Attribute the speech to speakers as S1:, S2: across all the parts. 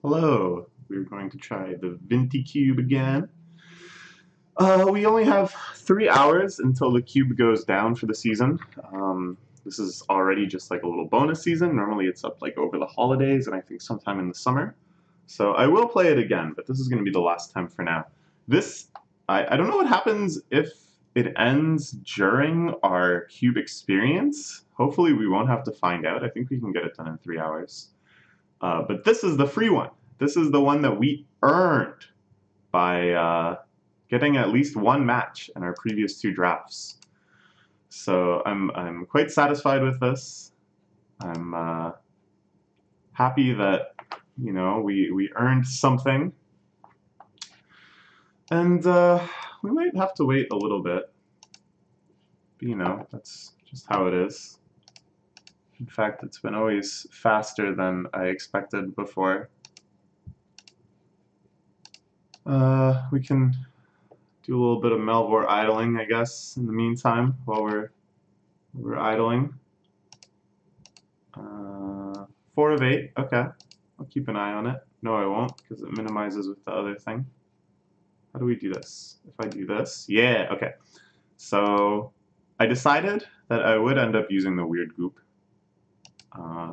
S1: Hello, we're going to try the Vinti Cube again. We only have 3 hours until the cube goes down for the season. This is already just like a little bonus season. Normally it's up like over the holidays and I think sometime in the summer. So I will play it again, but this is going to be the last time for now. I don't know what happens if it ends during our cube experience. Hopefully we won't have to find out. I think we can get it done in 3 hours. But this is the free one. This is the one that we earned by getting at least one match in our previous two drafts. So I'm quite satisfied with this. I'm happy that we earned something, and we might have to wait a little bit. But that's just how it is. In fact, it's been always faster than I expected before. We can do a little bit of Melvor idling, I guess, in the meantime, while we're idling. 4 of 8, okay. I'll keep an eye on it. No, I won't, because it minimizes with the other thing. How do we do this? If I do this, yeah, okay. So I decided that I would end up using the weird goop.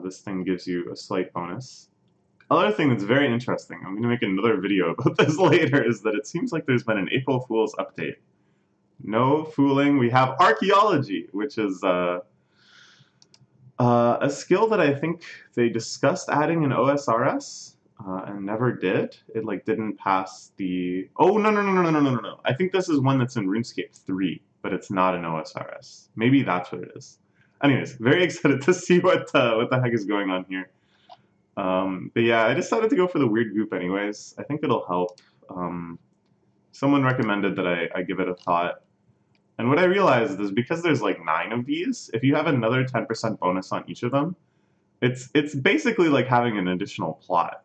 S1: This thing gives you a slight bonus. Another thing that's very interesting, I'm going to make another video about this later, is that it seems like there's been an April Fool's update. No fooling, we have archaeology, which is a skill that I think they discussed adding in OSRS and never did. It like didn't pass the... Oh, no. I think this is one that's in RuneScape 3, but it's not in OSRS. Maybe that's what it is. Anyways, very excited to see what the heck is going on here. But yeah, I decided to go for the weird goop anyways. I think it'll help. Someone recommended that I give it a thought. And what I realized is because there's like 9 of these, if you have another 10% bonus on each of them, it's basically like having an additional plot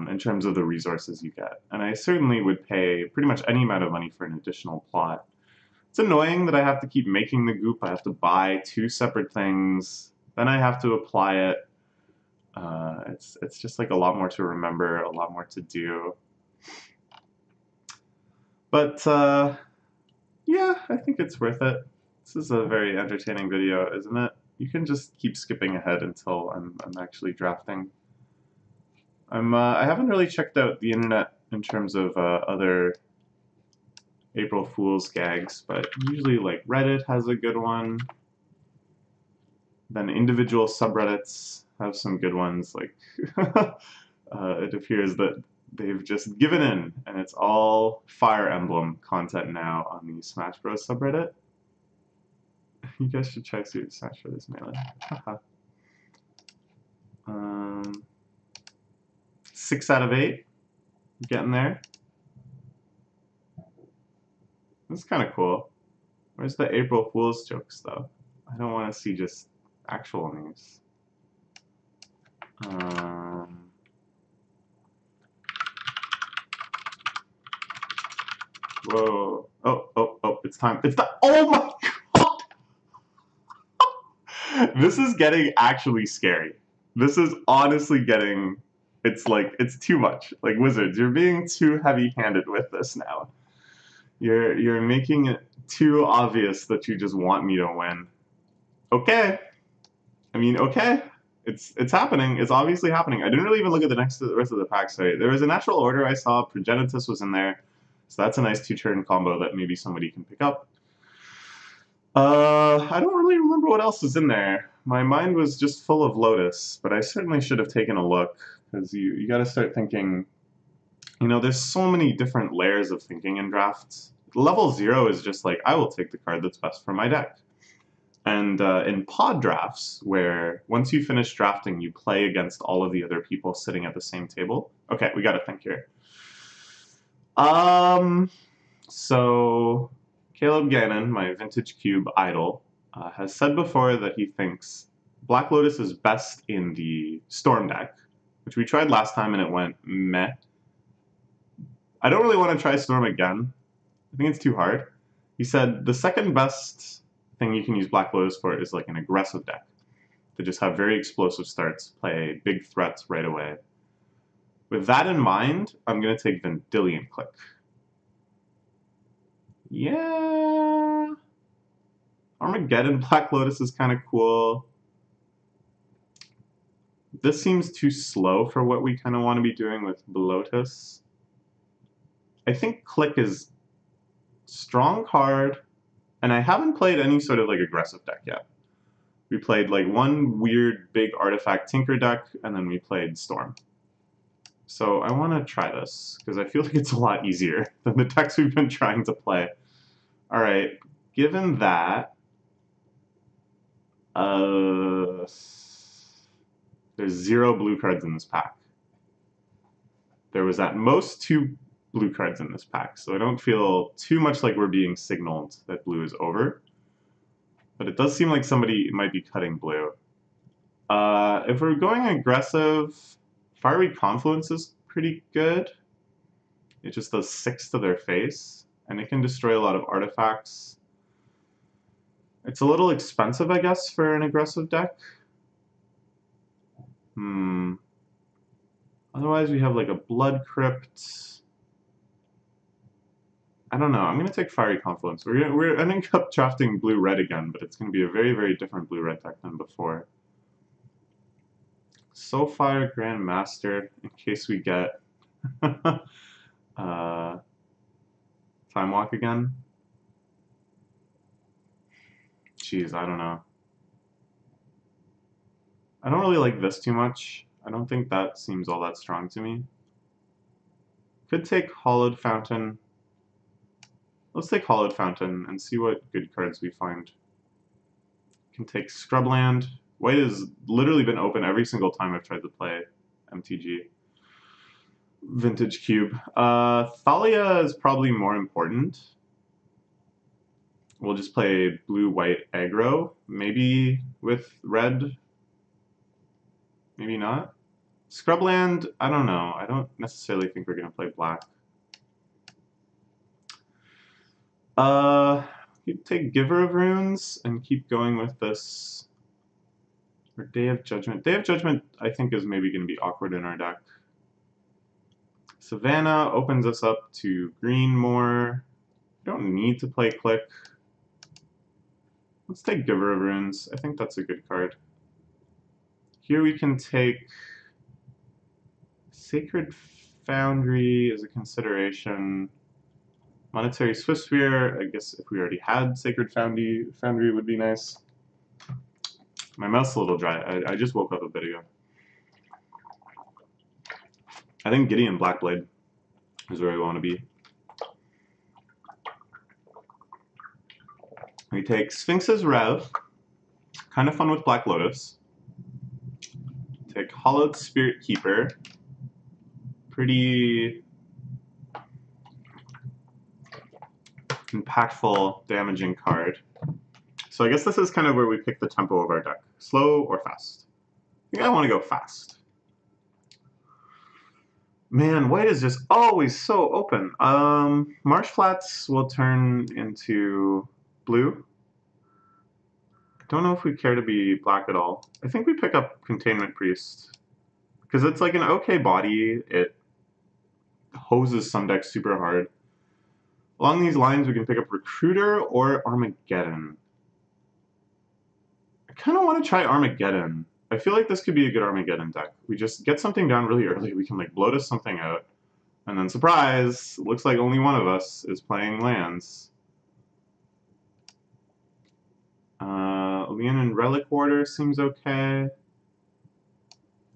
S1: in terms of the resources you get. And I certainly would pay pretty much any amount of money for an additional plot. It's annoying that I have to keep making the goop. I have to buy 2 separate things, then I have to apply it. It's just like a lot more to remember, a lot more to do. But yeah, I think it's worth it. This is a very entertaining video, isn't it? You can just keep skipping ahead until I'm actually drafting. I haven't really checked out the internet in terms of other April Fool's gags, but usually like Reddit has a good one. Then individual subreddits have some good ones, like it appears that they've just given in, and it's all Fire Emblem content now on the Smash Bros. Subreddit. You guys should try to Smash Bros. Melee. 6 out of 8. Getting there. That's kind of cool. Where's the April Fool's jokes, though? I don't want to see just actual news. Whoa. Oh, it's time. It's the... Oh my god! This is getting actually scary. This is honestly getting... It's like, it's too much. Like, Wizards, you're being too heavy-handed with this now. You're making it too obvious that you just want me to win. Okay. I mean, okay. It's happening. It's obviously happening. I didn't really even look at the rest of the pack. Sorry. There was a natural order I saw. Progenitus was in there. So that's a nice 2-turn combo that maybe somebody can pick up. I don't really remember what else is in there. My mind was just full of Lotus, but I certainly should have taken a look, because you got to start thinking, there's so many different layers of thinking in drafts. Level 0 is just like, I will take the card that's best for my deck. And in pod drafts, where once you finish drafting, you play against all of the other people sitting at the same table. Okay, we got to think here. So Caleb Gannon, my Vintage Cube idol, has said before that he thinks Black Lotus is best in the Storm deck, which we tried last time and it went meh. I don't really want to try Storm again. I think it's too hard. He said the second best thing you can use Black Lotus for is like an aggressive deck. To just have very explosive starts, play big threats right away. With that in mind, I'm going to take Vendilion Click. Yeah. Armageddon Black Lotus is kind of cool. This seems too slow for what we kind of want to be doing with Blotus. I think Click is strong card, and I haven't played any sort of like aggressive deck yet. We played like one weird big artifact Tinker deck, and then we played Storm. So I want to try this, because I feel like it's a lot easier than the decks we've been trying to play. Alright, given that, there's 0 blue cards in this pack. There was at most 2 blue cards in this pack, so I don't feel too much like we're being signaled that blue is over. But it does seem like somebody might be cutting blue. If we're going aggressive, Fiery Confluence is pretty good. It just does 6 to their face, and it can destroy a lot of artifacts. It's a little expensive, I guess, for an aggressive deck. Otherwise, we have like a Blood Crypt. I don't know. I'm going to take Fiery Confluence. We're ending up drafting blue-red again, but it's going to be a very, very different blue-red deck than before. Soulfire Grandmaster, in case we get Time Walk again. Jeez, I don't know. I don't really like this too much. I don't think that seems all that strong to me. Could take Hollowed Fountain. Let's take Hollowed Fountain and see what good cards we find. Can take Scrubland. White has literally been open every single time I've tried to play MTG. Vintage Cube. Thalia is probably more important. We'll just play blue-white aggro. Maybe with red. Maybe not. Scrubland, I don't know. I don't necessarily think we're going to play black. You take Giver of Runes and keep going with this. Or Day of Judgment. Day of Judgment, I think, is maybe going to be awkward in our deck. Savannah opens us up to green more. We don't need to play Click. Let's take Giver of Runes. I think that's a good card. Here we can take Sacred Foundry as a consideration. Monetary Swiftspear, I guess if we already had Sacred Foundry would be nice. My mouth's a little dry. I just woke up a bit ago. I think Gideon Blackblade is where we want to be. We take Sphinx's Rev. Kind of fun with Black Lotus. Take Hollowed Spirit Keeper. Pretty impactful, damaging card. So I guess this is kind of where we pick the tempo of our deck. Slow or fast? I think I want to go fast. Man, white is just always so open. Marsh Flats will turn into blue. I don't know if we care to be black at all. I think we pick up Containment Priest. Because it's like an okay body. It hoses some decks super hard. Along these lines, we can pick up Recruiter or Armageddon. I kind of want to try Armageddon. I feel like this could be a good Armageddon deck. We just get something down really early. We can like Blotus something out. And then surprise, looks like only one of us is playing lands. Leonin Relic Order seems okay.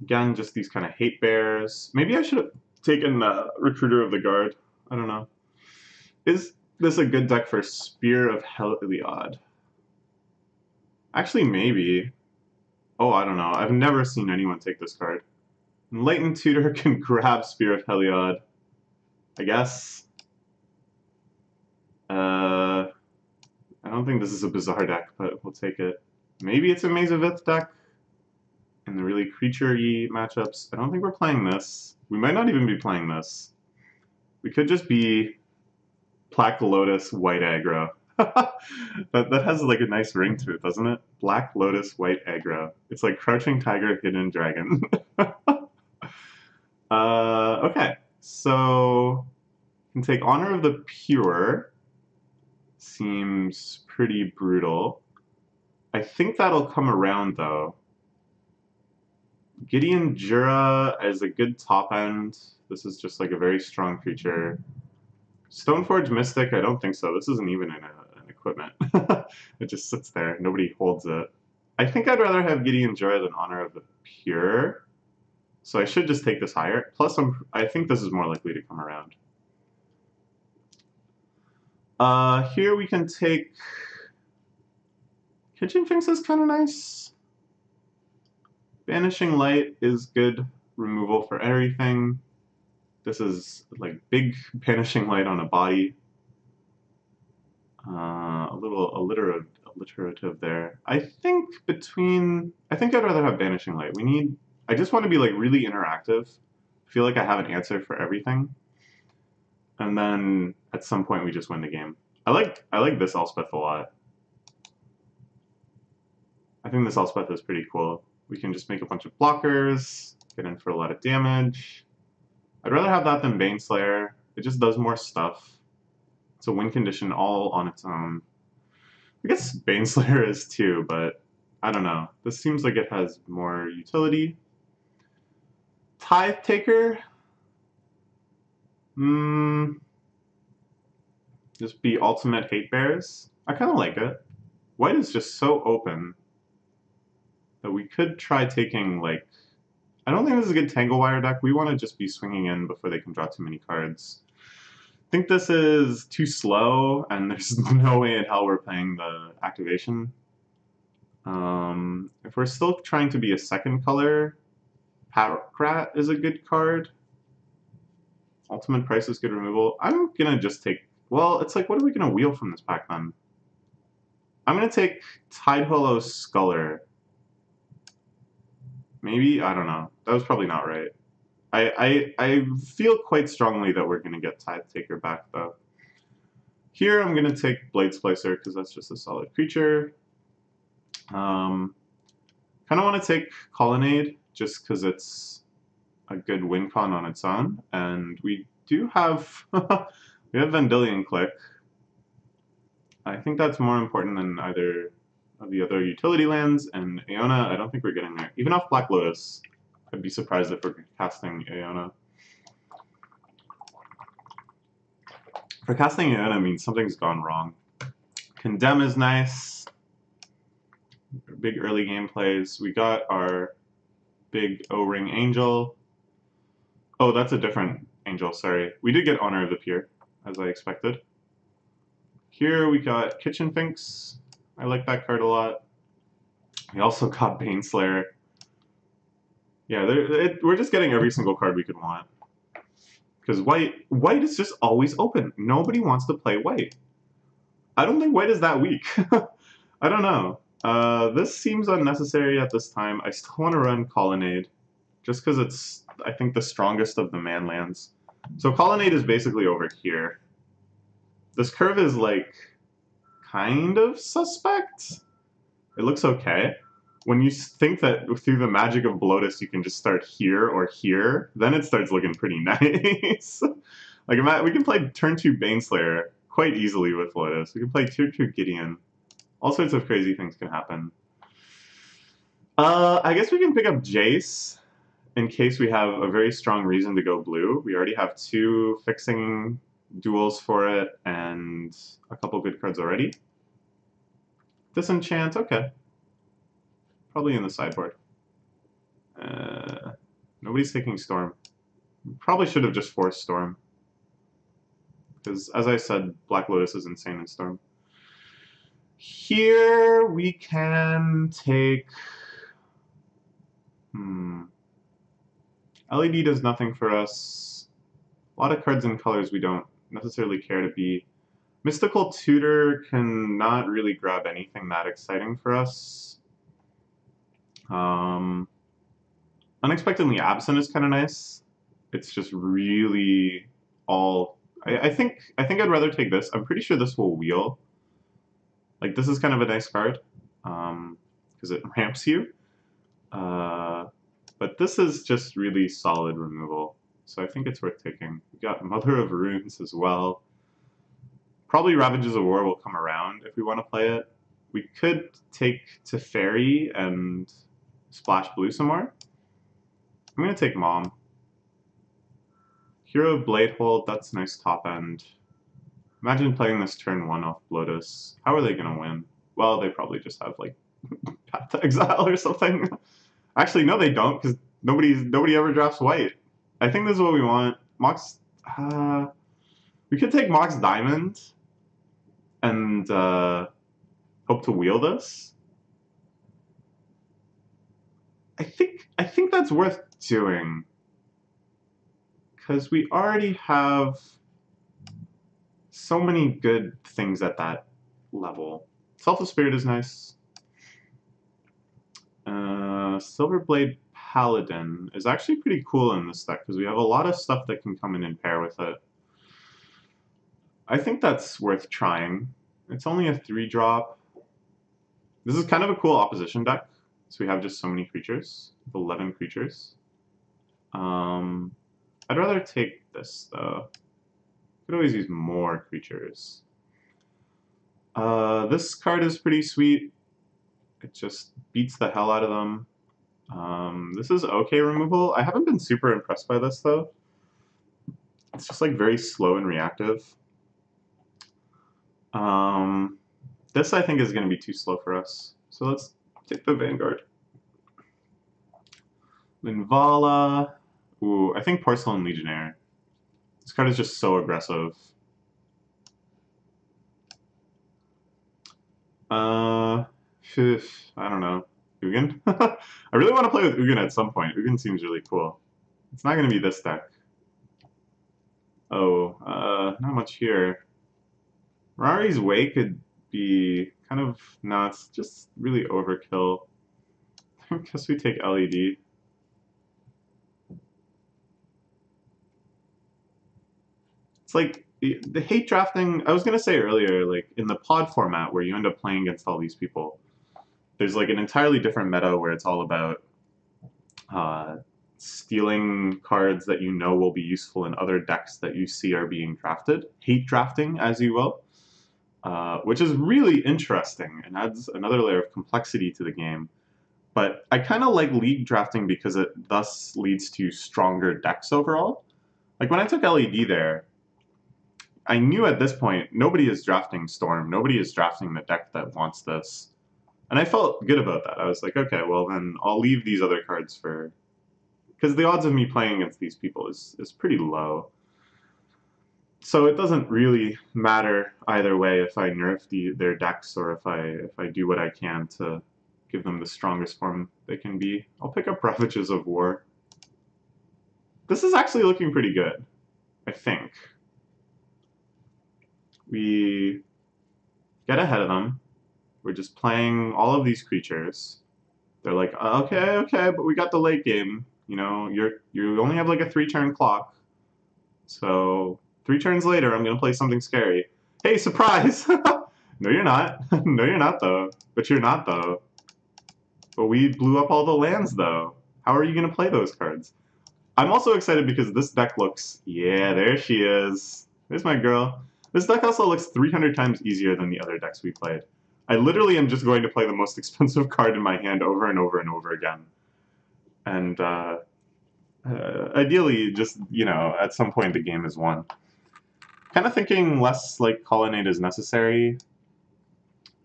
S1: Again, just these kind of hate bears. Maybe I should have taken Recruiter of the Guard. I don't know. Is this a good deck for Spear of Heliod? Actually, maybe. Oh, I don't know. I've never seen anyone take this card. Enlightened Tutor can grab Spear of Heliod. I guess. I don't think this is a bizarre deck, but we'll take it. Maybe it's a Maze of Ith deck in the really creature-y matchups. I don't think we're playing this. We might not even be playing this. We could just be Black Lotus, white aggro. that has like a nice ring to it, doesn't it? Black Lotus, white aggro. It's like Crouching Tiger, Hidden Dragon. Okay, so you can take Honor of the Pure. Seems pretty brutal. I think that'll come around though. Gideon Jura is a good top end. This is just like a very strong creature. Stoneforge Mystic, I don't think so. This isn't even an equipment. It just sits there. Nobody holds it. I think I'd rather have Gideon Jura than Honor of the Pure. So I should just take this higher. Plus, I think this is more likely to come around. Here we can take... Kitchen Finks is kind of nice. Banishing Light is good removal for everything. This is like big Banishing Light on a body. A little alliterative there. I think I'd rather have Banishing Light. I just want to be like really interactive. I feel like I have an answer for everything. And then at some point we just win the game. I like this Elspeth a lot. I think this Elspeth is pretty cool. We can just make a bunch of blockers, get in for a lot of damage. I'd rather have that than Baneslayer. It just does more stuff. It's a win condition all on its own. I guess Baneslayer is too, but I don't know. This seems like it has more utility. Tithe Taker? Just be ultimate hate bears. I kind of like it. White is just so open that we could try taking, like... I don't think this is a good Tangle Wire deck. We want to just be swinging in before they can draw too many cards. I think this is too slow, and there's no way in hell we're playing the activation. If we're still trying to be a second color, Patrat is a good card. Ultimate Price is good removal. I'm gonna just take... Well, it's like, what are we gonna wheel from this pack then? I'm gonna take Tidehollow Sculler. Maybe? I don't know. That was probably not right. I feel quite strongly that we're gonna get Tithe Taker back though. Here I'm gonna take Blade Splicer because that's just a solid creature. Kind of want to take Colonnade just because it's a good win con on its own, and we do have we have Vendilion Click. I think that's more important than either of the other utility lands, and Aeona, I don't think we're getting there. Even off Black Lotus, I'd be surprised if we're casting Aeona. For casting Aeona means something's gone wrong. Condemn is nice. Big early game plays. We got our big O-Ring Angel. Oh, that's a different Angel, sorry. We did get Honor of the Pure, as I expected. Here we got Kitchen Finks. I like that card a lot. We also got Baneslayer. Yeah, we're just getting every single card we could want. Because white is just always open. Nobody wants to play white. I don't think white is that weak. I don't know. This seems unnecessary at this time. I still want to run Colonnade, just because it's, I think, the strongest of the man lands. So Colonnade is basically over here. This curve is, like, kind of suspect. It looks okay. When you think that through the magic of Bloatus you can just start here or here, then it starts looking pretty nice. Like, we can play turn 2 Baneslayer quite easily with Lotus. We can play tier 2 Gideon. All sorts of crazy things can happen. I guess we can pick up Jace in case we have a very strong reason to go blue. We already have 2 fixing duels for it and a couple good cards already. Disenchant, okay. Probably in the sideboard. Nobody's taking Storm. Probably should have just forced Storm. Because, as I said, Black Lotus is insane in Storm. Here we can take... LED does nothing for us. A lot of cards and colors we don't necessarily care to be. Mystical Tutor can not really grab anything that exciting for us. Unexpectedly Absent is kind of nice. It's just really all... I think I'd rather take this. I'm pretty sure this will wheel. Like, this is kind of a nice card, because it ramps you. But this is just really solid removal. so I think it's worth taking. We got Mother of Runes as well. Probably Ravages of War will come around if we want to play it. We could take Teferi and splash blue some more. I'm going to take Mom. Hero of Bladehold, that's nice top end. Imagine playing this turn 1 off Lotus. How are they going to win? Well, they probably just have, like, Path to Exile or something. Actually, no, they don't, because nobody ever drafts white. I think this is what we want. Mox... we could take Mox Diamond and hope to wheel this. I think that's worth doing. Because we already have so many good things at that level. Selfless Spirit is nice. Silverblade Paladin is actually pretty cool in this deck because we have a lot of stuff that can come in and pair with it. I think that's worth trying. It's only a 3-drop. This is kind of a cool opposition deck. So we have just so many creatures, 11 creatures. I'd rather take this though. Could always use more creatures. This card is pretty sweet. It just beats the hell out of them. This is okay removal. I haven't been super impressed by this though. It's just like very slow and reactive. This I think is going to be too slow for us. So let's take the Vanguard. Linvala. Ooh, I think Porcelain Legionnaire. This card is just so aggressive. I don't know. Ugin? I really want to play with Ugin at some point. Ugin seems really cool. It's not going to be this deck. Oh, not much here. Rari's Way could be kind of... No, it's just really overkill. I guess we take LED. It's like, the hate drafting, I was going to say earlier, like, in the pod format where you end up playing against all these people, there's like an entirely different meta where it's all about stealing cards that you know will be useful in other decks that you see are being drafted. Hate drafting, as you will. Which is really interesting and adds another layer of complexity to the game. But I kind of like league drafting because it thus leads to stronger decks overall. Like when I took LED there, I knew at this point nobody is drafting Storm, nobody is drafting the deck that wants this. And I felt good about that. I was like, okay, well then I'll leave these other cards for... Because the odds of me playing against these people is pretty low. So it doesn't really matter either way if I nerf their decks or if I do what I can to give them the strongest form they can be. I'll pick up Ravages of War. This is actually looking pretty good, I think. We get ahead of them. We're just playing all of these creatures. They're like, okay, but we got the late game. You know, you only have like a 3-turn clock. So 3 turns later, I'm gonna play something scary. Hey, surprise! No, you're not. No, you're not though. But you're not though. But we blew up all the lands though. How are you gonna play those cards? I'm also excited because this deck looks... Yeah, there she is. There's my girl. This deck also looks 300 times easier than the other decks we played. I literally am just going to play the most expensive card in my hand over and over and over again. And ideally, just, you know, at some point the game is won. Kind of thinking less like Colonnade is necessary.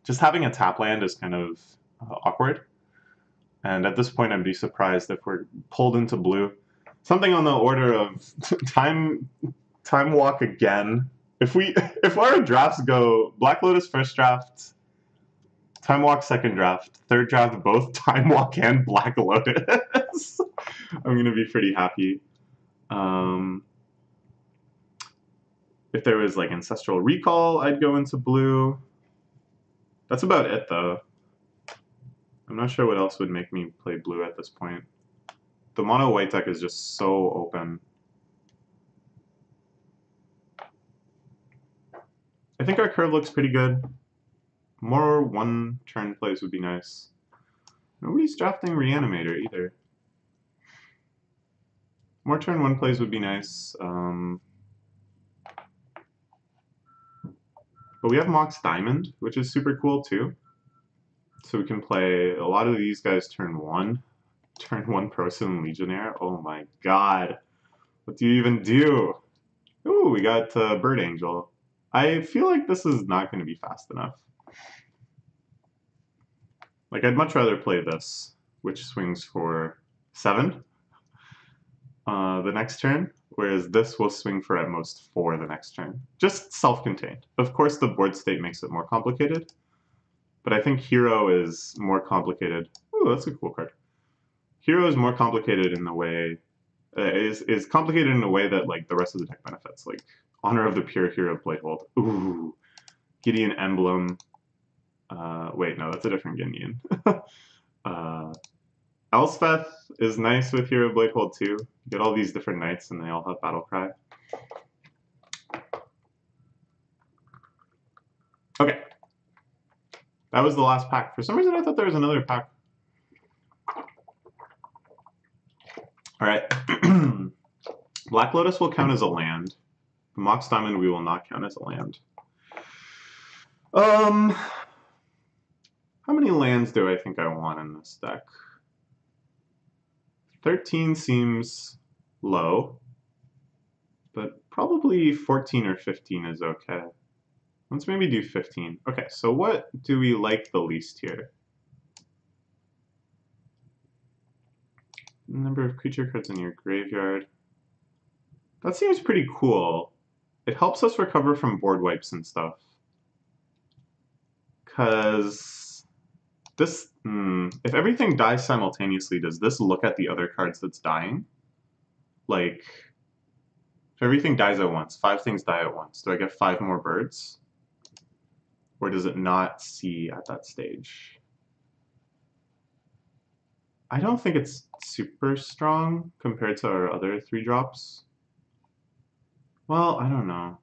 S1: Just having a tap land is kind of awkward. And at this point, I'd be surprised if we're pulled into blue. Something on the order of time walk again. If our drafts go Black Lotus first draft, Time Walk second draft, third draft both Time Walk and Black Lotus, I'm gonna be pretty happy. If there was like Ancestral Recall, I'd go into blue. That's about it though. I'm not sure what else would make me play blue at this point. The mono white deck is just so open. I think our curve looks pretty good. More 1-turn plays would be nice. Nobody's drafting Reanimator either. More turn 1 plays would be nice. But we have Mox Diamond, which is super cool too. So we can play a lot of these guys turn 1. Turn 1 Procyon Legionnaire. Oh my god. What do you even do? Ooh, we got Bird Angel. I feel like this is not going to be fast enough. Like, I'd much rather play this, which swings for 7 the next turn, whereas this will swing for at most 4 the next turn. Just self-contained. Of course, the board state makes it more complicated, but I think Hero is more complicated. Ooh, that's a cool card. Hero is more complicated in the way is complicated in a way that like the rest of the deck benefits, like Honor of the Pure, Hero of Bladehold. Ooh, Gideon Emblem. Wait, no, that's a different Gideon. Elspeth is nice with Hero of Bladehold too. You get all these different knights and they all have Battle Cry. Okay. That was the last pack. For some reason I thought there was another pack. Alright. Black Lotus will count as a land. The Mox Diamond we will not count as a land. How many lands do I think I want in this deck? 13 seems low, but probably 14 or 15 is okay. Let's maybe do 15. Okay, so what do we like the least here? Number of creature cards in your graveyard. That seems pretty cool. It helps us recover from board wipes and stuff. Because this, if everything dies simultaneously, does this look at the other cards that's dying? Like, if everything dies at once, 5 things die at once, do I get 5 more birds? Or does it not see at that stage? I don't think it's super strong compared to our other 3-drops. Well, I don't know.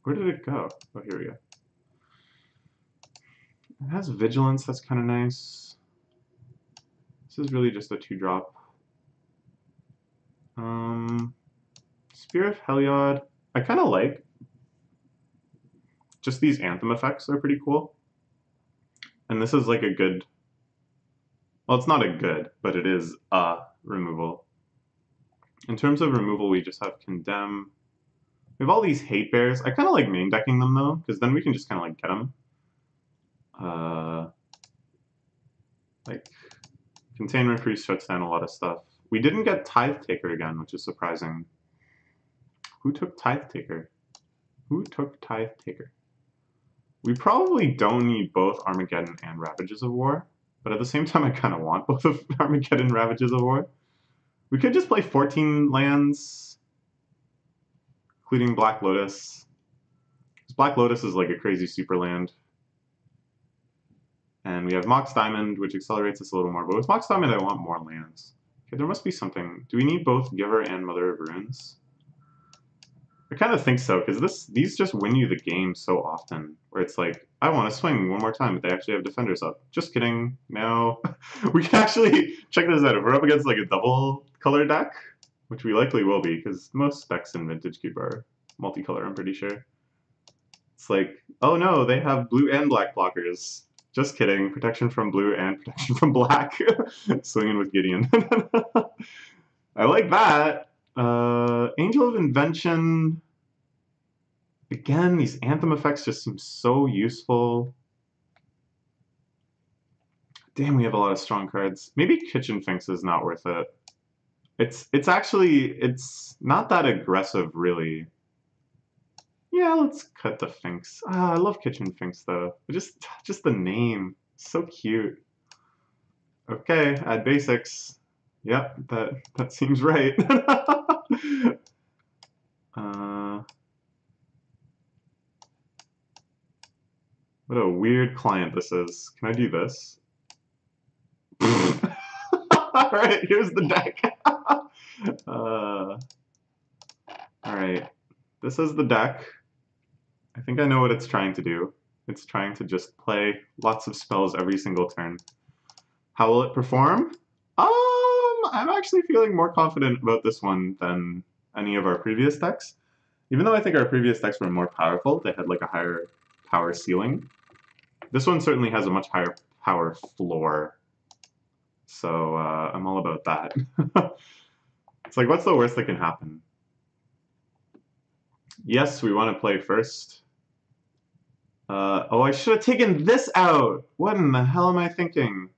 S1: Where did it go? Oh, here we go. It has Vigilance, that's kind of nice. This is really just a 2-drop. Spear of Heliod, I kind of like. Just these Anthem effects are pretty cool. And this is like a good, well, it's not a good, but it is a removal. In terms of removal, we just have Condemn. We have all these Hate Bears. I kind of like main decking them though, because then we can just kind of like get them. Like, Containment Priest shuts down a lot of stuff. We didn't get Tithe Taker again, which is surprising. Who took Tithe Taker? Who took Tithe Taker? We probably don't need both Armageddon and Ravages of War, but at the same time I kind of want both of Armageddon and Ravages of War. We could just play 14 lands, including Black Lotus. Black Lotus is like a crazy super land. And we have Mox Diamond, which accelerates us a little more. But with Mox Diamond, I want more lands. Okay, there must be something. Do we need both Giver and Mother of Runes? I kind of think so, because these just win you the game so often. Where it's like, I want to swing one more time, but they actually have defenders up. Just kidding. No. We can actually check this out. If we're up against like a double color deck, which we likely will be, because most decks in Vintage Cube are multicolor, I'm pretty sure. It's like, oh no, they have blue and black blockers. Just kidding. Protection from blue and protection from black. Swinging with Gideon. I like that. Angel of Invention. Again, these Anthem effects just seem so useful. Damn, we have a lot of strong cards. Maybe Kitchen Finks is not worth it. It's actually, it's not that aggressive, really. Yeah, let's cut the Finks. Ah, I love Kitchen Finks, though. Just the name. So cute. Okay, add basics. Yep, that seems right. What a weird client this is. Can I do this? Alright, here's the deck. Alright, this is the deck. I think I know what it's trying to do. It's trying to just play lots of spells every single turn. How will it perform? I'm actually feeling more confident about this one than any of our previous decks. Even though I think our previous decks were more powerful, they had like a higher power ceiling. This one certainly has a much higher power floor. So I'm all about that. It's like, what's the worst that can happen? Yes, we want to play first. Oh, I should have taken this out! What in the hell am I thinking?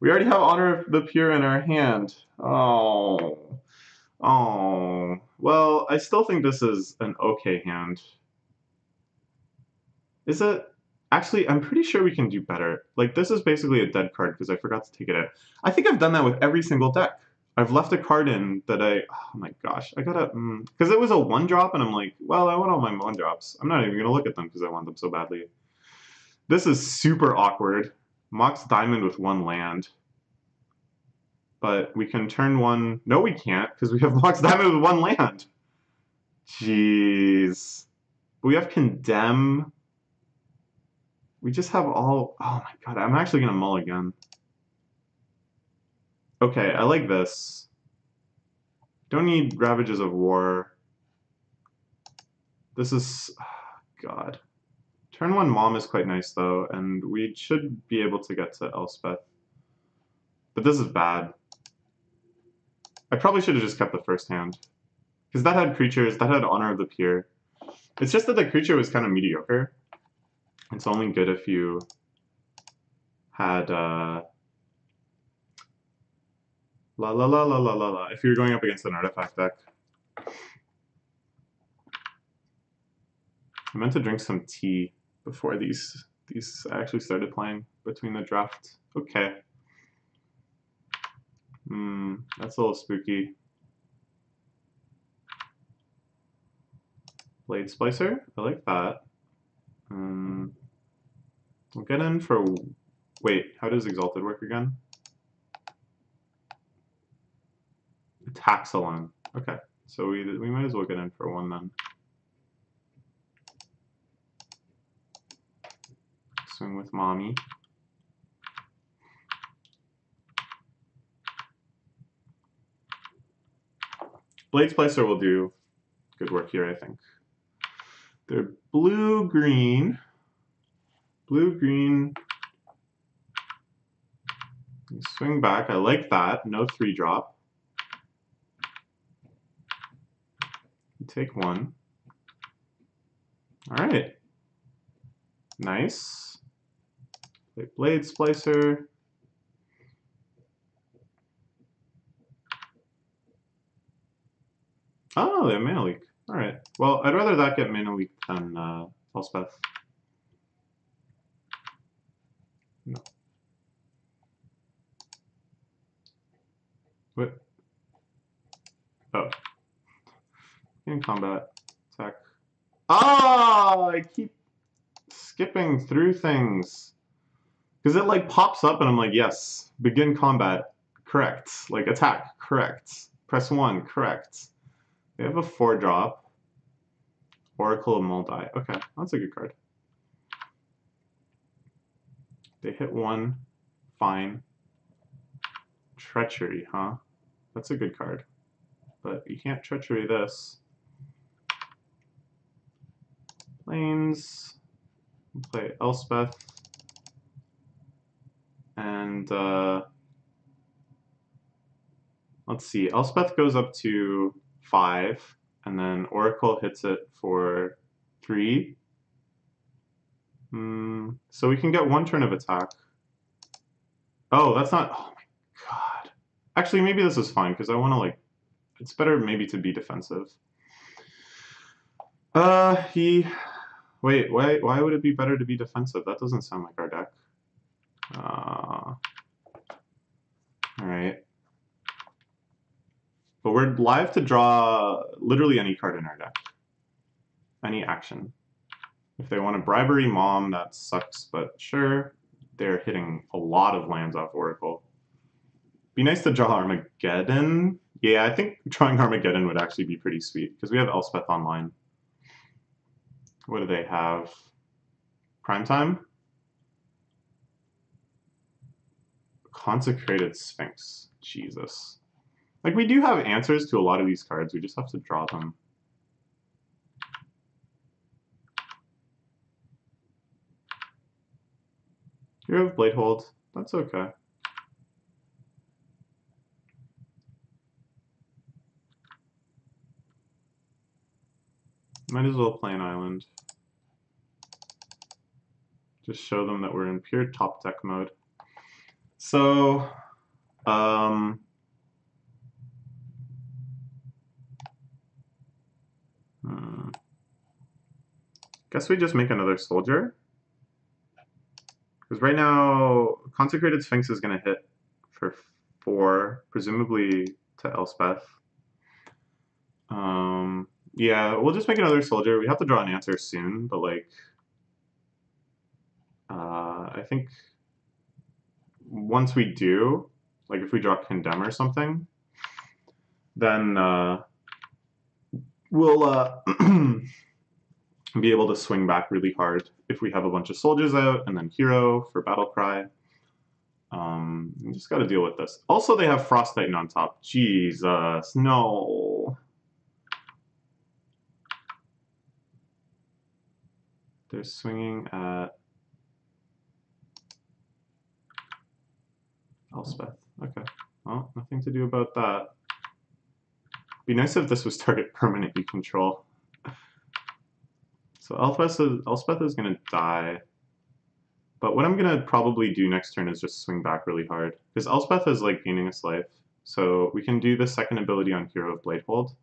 S1: We already have Honor of the Pure in our hand. Oh. Oh. Well, I still think this is an okay hand. Is it? Actually, I'm pretty sure we can do better. Like, this is basically a dead card because I forgot to take it out. I think I've done that with every single deck. I've left a card in that oh my gosh, I gotta, because it was a 1-drop and I'm like, well, I want all my 1-drops. I'm not even gonna look at them because I want them so badly. This is super awkward. Mox Diamond with 1 land. But we can turn 1, no we can't, because we have Mox Diamond with 1 land. Jeez. But we have Condemn. We just have all, oh my god, I'm actually gonna mull again. Okay, I like this. Don't need Ravages of War. This is, oh god. Turn 1 Mom is quite nice though, and we should be able to get to Elspeth. But this is bad. I probably should have just kept the first hand. Because that had creatures, that had Honor of the Pure. It's just that the creature was kind of mediocre. It's only good if you had la la la la la la la if you're going up against an artifact deck. I meant to drink some tea before these actually started playing between the draft. Okay. That's a little spooky. Blade Splicer, I like that. We'll get in for... Wait, how does Exalted work again? Attacks alone. Okay, so we might as well get in for 1 then. Swing with Mommy. Blade Splicer will do good work here, I think. They're blue-green. Blue-green. Swing back. I like that. No 3-drop. Take 1. All right. Nice. Play Blade Splicer. Oh, they have Mana Leak. All right. Well, I'd rather that get Mana Leak than Elspeth. No. What? Oh. In combat. Attack. Ah! I keep skipping through things. Because it like pops up and I'm like, yes. Begin combat. Correct. Like attack. Correct. Press 1. Correct. We have a 4-drop. Oracle of Moldai. Okay, that's a good card. They hit 1. Fine. Treachery, huh? That's a good card. But you can't treachery this. Plains. Play Elspeth. And let's see. Elspeth goes up to 5, and then Oracle hits it for 3. So we can get 1 turn of attack. Oh, that's not... Oh my god. Actually, maybe this is fine, because I want to, like... It's better maybe to be defensive. Wait, why would it be better to be defensive? That doesn't sound like our deck. Alright. But we're live to draw literally any card in our deck. Any action. If they want a Bribery Mom, that sucks, but sure. They're hitting a lot of lands off Oracle. Be nice to draw Armageddon. Yeah, I think drawing Armageddon would actually be pretty sweet, because we have Elspeth online. What do they have? Primetime? Consecrated Sphinx. Jesus. Like, we do have answers to a lot of these cards. We just have to draw them. Hero of Bladehold. That's okay. Might as well play an island. Just show them that we're in pure top deck mode. So, guess we just make another soldier. Because right now, Consecrated Sphinx is going to hit for 4, presumably to Elspeth. Yeah, we'll just make another soldier. We have to draw an answer soon, but like, I think once we do, like if we draw Condemn or something, then we'll be able to swing back really hard if we have a bunch of soldiers out and then Hero for Battle Cry. We just got to deal with this. Also, they have Frost Titan on top. Jesus, no. They're swinging at Elspeth. Okay. Well, nothing to do about that. Be nice if this was target permanent you control. So Elspeth is going to die. But what I'm going to probably do next turn is just swing back really hard. Because Elspeth is like gaining its life. So we can do the second ability on Hero of Bladehold.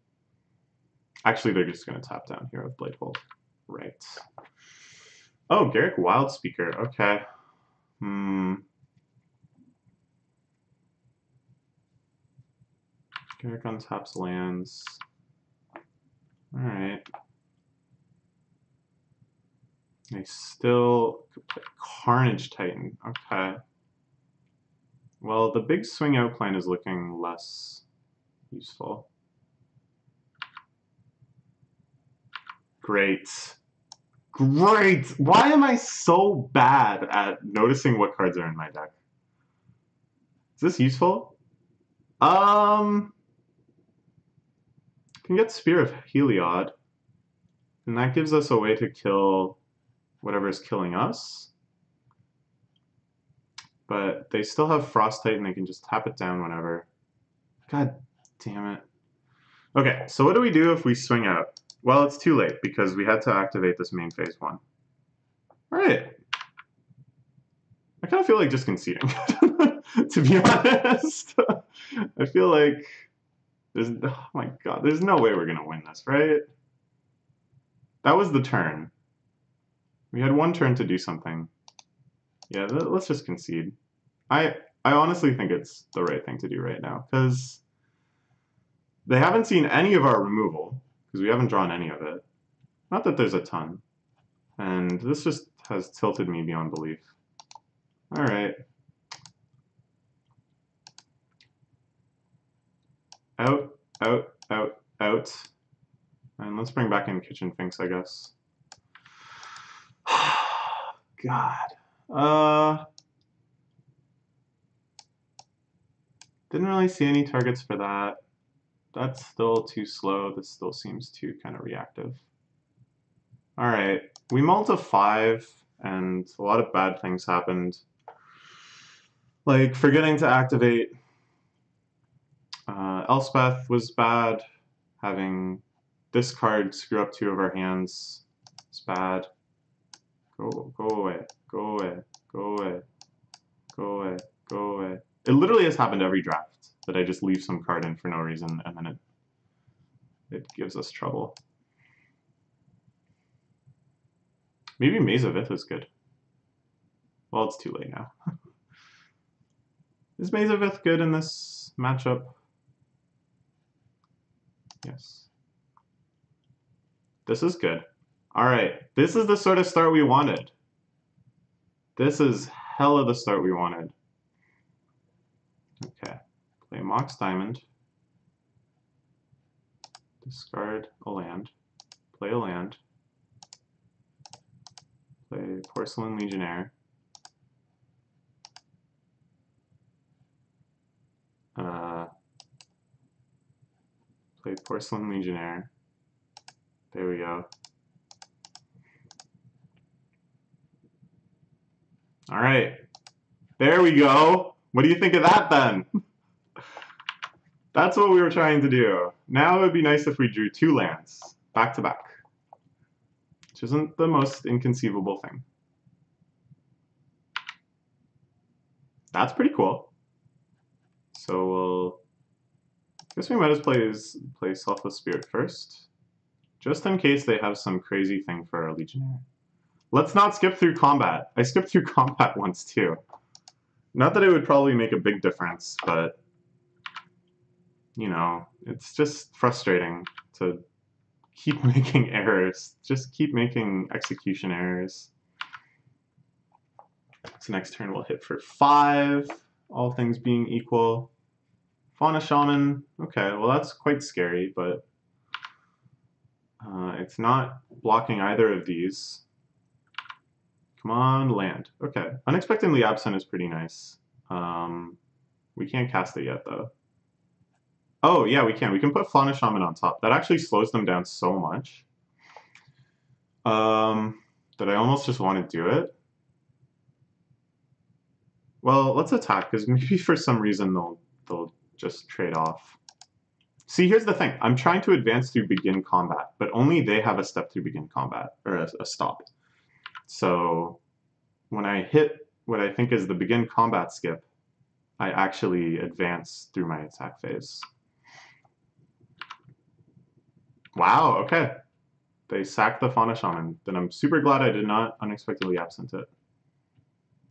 S1: Actually, they're just going to tap down Hero of Bladehold. Right. Oh, Garrick Wildspeaker. Okay. Garrick untaps lands. Alright. They still could play Carnage Titan. Okay. Well, the big swing out plan is looking less useful. Great. Great! Why am I so bad at noticing what cards are in my deck? Is this useful? Can get Spear of Heliod. And that gives us a way to kill whatever is killing us. But they still have Frost Titan, they can just tap it down whenever. God damn it. Okay, so what do we do if we swing out? Well, it's too late because we had to activate this main phase 1. Alright. I kind of feel like just conceding, to be honest. I feel like oh my god, there's no way we're gonna win this, right? That was the turn. We had one turn to do something. Yeah, let's just concede. I honestly think it's the right thing to do right now, because they haven't seen any of our removal, because we haven't drawn any of it. Not that there's a ton. And this just has tilted me beyond belief. Alright. Out, out, out, out. And let's bring back in Kitchen Finks, I guess. God. Didn't really see any targets for that. That's still too slow. This still seems too kind of reactive. Alright. We mulled to 5, and a lot of bad things happened. Like, forgetting to activate Elspeth was bad. Having this card screw up 2 of our hands is bad. Go away, go away, go away, go away, go away. It literally has happened every draft that I just leave some card in for no reason and then it gives us trouble. Maybe Maze of Ith is good. Well, it's too late now. Is Maze of Ith good in this matchup? Yes. This is good. Alright, this is the sort of start we wanted. This is hella the start we wanted. Okay, play Mox Diamond. Discard a land. Play a land. Play Porcelain Legionnaire. Porcelain Legionnaire. There we go. All right. There we go. What do you think of that then? That's what we were trying to do. Now it would be nice if we drew 2 lands back to back, which isn't the most inconceivable thing. That's pretty cool. So I guess we might as well play Selfless Spirit first, just in case they have some crazy thing for our Legionnaire. Let's not skip through combat. I skipped through combat once too. Not that it would probably make a big difference, but you know, it's just frustrating to keep making errors. Just keep making execution errors. So next turn we'll hit for 5, all things being equal. Fauna Shaman, okay, well that's quite scary, but it's not blocking either of these. Come on, land. Okay, Unexpectedly Absent is pretty nice. We can't cast it yet though. Oh yeah, we can. We can put Fauna Shaman on top. That actually slows them down so much that I almost just want to do it. Well, let's attack, because maybe for some reason they'll just trade off. See, here's the thing. I'm trying to advance through begin combat, but only they have a step through begin combat, or a stop. So when I hit what I think is the begin combat skip, I actually advance through my attack phase. Wow, okay. They sacked the Fauna Shaman. Then I'm super glad I did not Unexpectedly Absent it.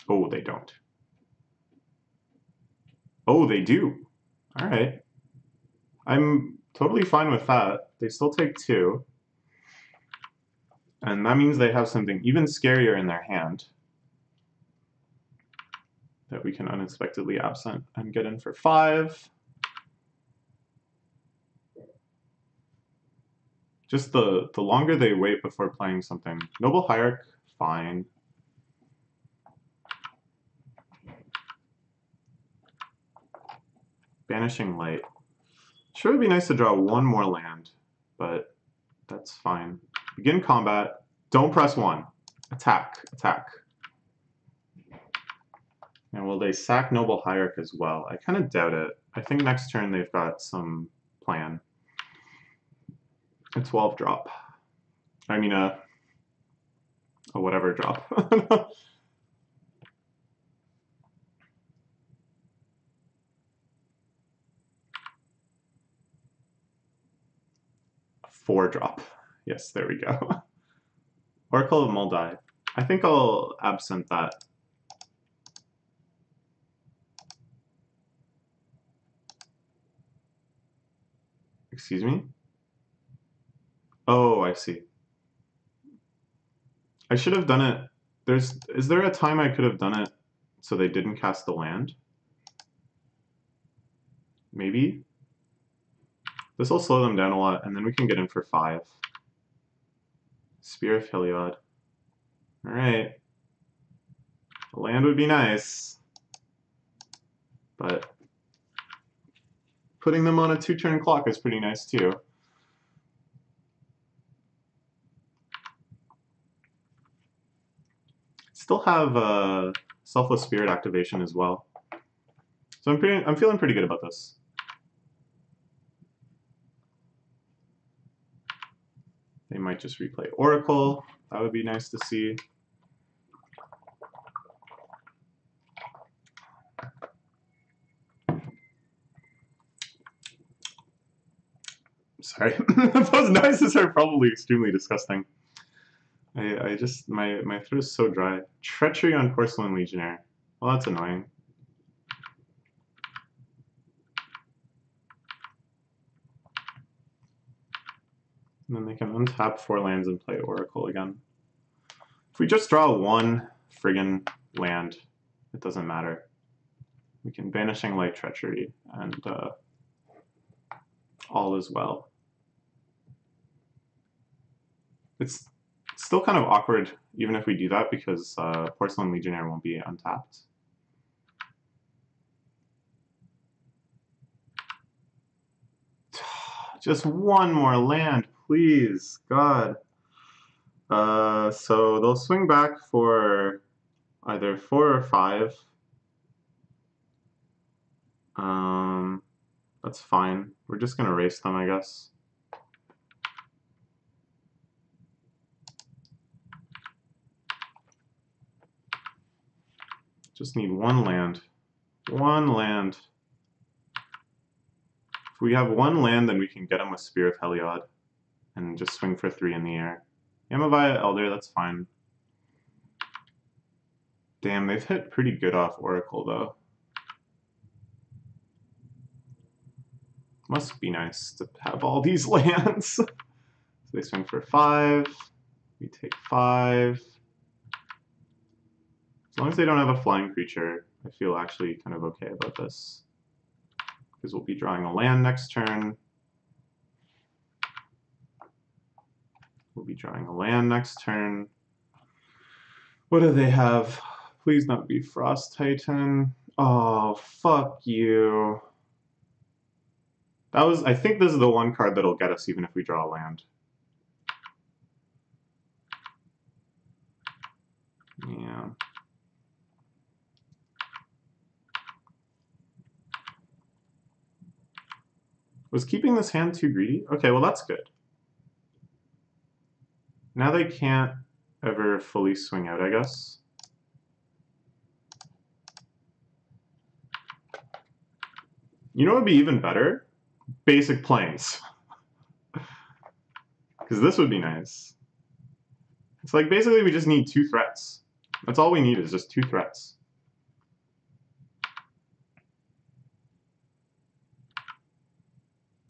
S1: Oh, they don't. Oh, they do. All right. I'm totally fine with that. They still take 2. And that means they have something even scarier in their hand that we can Unexpectedly Absent and get in for 5. Just the longer they wait before playing something. Noble Hierarch, fine. Banishing Light. Sure would be nice to draw 1 more land, but that's fine. Begin combat. Don't press 1. Attack. Attack. And will they sack Noble Hierarch as well? I kind of doubt it. I think next turn they've got some plan. A 12 drop. I mean a whatever drop. 4 drop. Yes, there we go. Oracle of Moldai. I think I'll absent that. Excuse me? Oh, I see. I should have done it. Is there a time I could have done it so they didn't cast the land? Maybe? This will slow them down a lot, and then we can get in for 5. Spear of Heliod. Alright. The land would be nice. But putting them on a 2-turn clock is pretty nice too. Still have Selfless Spirit activation as well. So I'm feeling pretty good about this. They might just replay Oracle. That would be nice to see. Sorry, those noises are probably extremely disgusting. I just, my throat is so dry. Treachery on Porcelain Legionnaire. Well, that's annoying. And then they can untap 4 lands and play Oracle again. If we just draw 1 friggin' land, it doesn't matter. We can Banishing Light Treachery, and all is well. It's still kind of awkward, even if we do that, because Porcelain Legionnaire won't be untapped. Just one more land, please. God. So they'll swing back for either 4 or 5. That's fine. We're just gonna race them, I guess. Just need one land. One land. If we have one land, then we can get him with Spear of Heliod and just swing for 3 in the air. Yamavaya Elder, that's fine. Damn, they've hit pretty good off Oracle, though. Must be nice to have all these lands. So they swing for 5. We take 5. As long as they don't have a flying creature, I feel actually kind of okay about this. Because we'll be drawing a land next turn. We'll be drawing a land next turn. What do they have? Please not be Frost Titan. Oh, fuck you. That was, I think this is the one card that'll get us even if we draw a land. Yeah. Was keeping this hand too greedy? Okay, well that's good. Now they can't ever fully swing out, I guess. You know what would be even better? Basic planes. Because this would be nice. It's like basically we just need 2 threats. That's all we need is just 2 threats.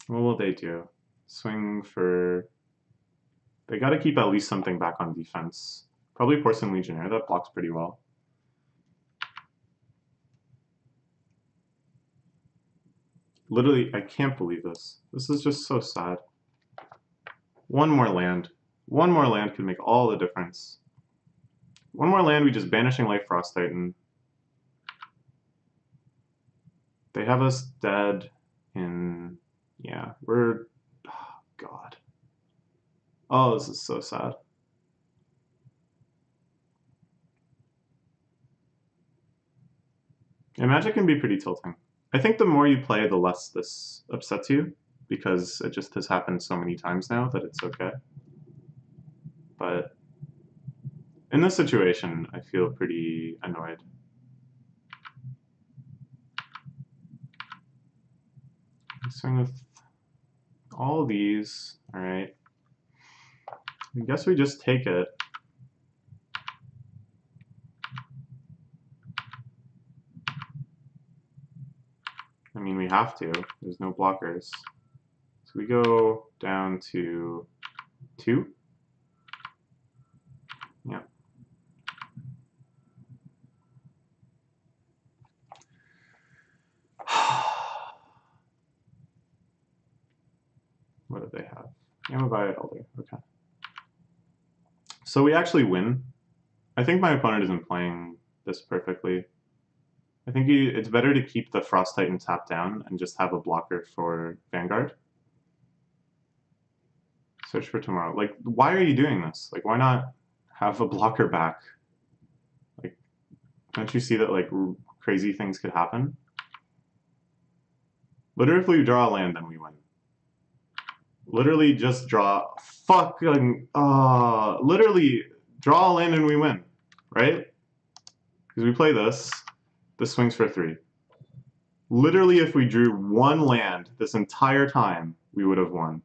S1: What will they do? Swing for... They gotta keep at least something back on defense. Probably Porcelain Legionnaire, that blocks pretty well. Literally, I can't believe this. This is just so sad. One more land. One more land could make all the difference. One more land, we just Banishing Life Frost Titan. They have us dead in... Yeah, we're... Oh, God. Oh, this is so sad. Yeah, Magic can be pretty tilting. I think the more you play, the less this upsets you, because it just has happened so many times now that it's okay. But in this situation, I feel pretty annoyed. Swing with all these. All right. I guess we just take it. I mean, we have to. There's no blockers. So we go down to 2. Yeah. What do they have? Yamavaya Elder. Okay. So we actually win. I think my opponent isn't playing this perfectly. I think it's better to keep the Frost Titan tapped down and just have a blocker for Vanguard. Search for Tomorrow. Like, why are you doing this? Like, why not have a blocker back? Like, don't you see that, like, crazy things could happen? Literally, if we draw a land, then we win. Literally just draw fucking... literally, draw a land and we win. Right? Because we play this. This swings for 3. Literally, if we drew one land this entire time, we would have won.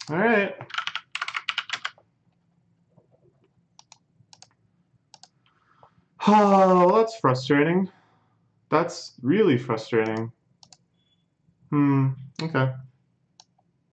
S1: All right. Oh, that's frustrating. That's really frustrating. Okay.